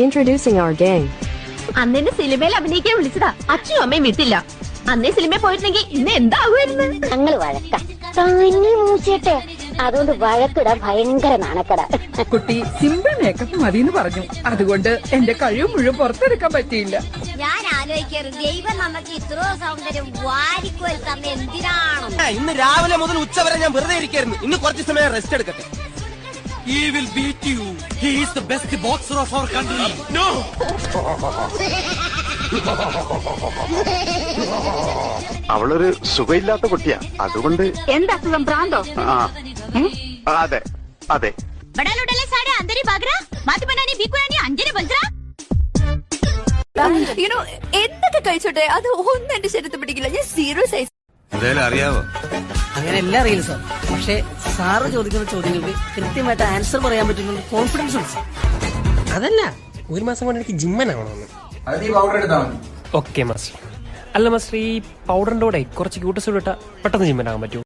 Introducing our gang. അന്നെന്നെ സിനിമയിൽ അഭിനയിക്കാൻ വിളിച്ചതാ. അച്ഛനും അമ്മയും വിട്ടില്ല. അന്നേ സിനിമയിൽ പോയിരുന്നെങ്കിൽ ഇന്ന് എന്താകുമായിരുന്നു? ഞങ്ങള് വഴക്ക തന്നെ മൂച്ചേട്ടെ, അതുകൊണ്ട് വഴക്കിടാൻ ഭയങ്കര നാണക്കട. കുട്ടി സിമ്പിൾ മേക്കപ്പ് മതിയെന്ന് പറഞ്ഞു. അതുകൊണ്ട് എന്റെ കഴിവ് മുഴുവൻ പുറത്തെടുക്കാൻ പറ്റിയില്ല. ഞാൻ ആലോചിക്കാറ് ദൈവം നമുക്ക് ഇത്രോ സൗന്ദര്യം വാരിക്കോൽ തന്നെ എന്തിനാണ്? ഇന്ന് രാവിലെ മുതൽ ഉച്ചവരെ ഞാൻ വെറുതെ ഇരിക്കായിരുന്നു. ഇന്ന് കുറച്ച് സമയം റെസ്റ്റ് എടുക്കട്ടെ. He will beat you. He is the best boxer of our country. No. അവളൊരു സുഖമില്ലാത്ത കുട്ടിയാ, അതുകൊണ്ട്. എന്താ സുഖം? പ്രാന്തോ? അതെ അതെ. എന്തൊക്കെ കഴിച്ചോട്ടെ, അത് ഒന്നും എന്റെ ശരീരത്തിൽ പിടിക്കില്ല. ഞാൻ സീരിയസ് ആയി. അറിയാവോ? അങ്ങനെ എല്ലാം അറിയില്ല സാർ. പക്ഷേ സാറ് ചോദിക്കുന്ന ചോദ്യങ്ങൾക്ക് കൃത്യമായിട്ട് ആൻസർ പറയാൻ പറ്റുന്ന കോൺഫിഡൻസ് ഉണ്ട്. അതല്ല, ഒരു മാസം കൊണ്ട് എനിക്ക് ജിമ്മനാവണമെന്ന്. Okay master. അല്ല മാസ്റ്റർ, ഈ പൗഡറിന്റെ കൂടെ കുറച്ച് ക്യൂട്ടസ് ഇട്ടാൽ പെട്ടെന്ന് ജിമ്മനാകാൻ പറ്റുമോ?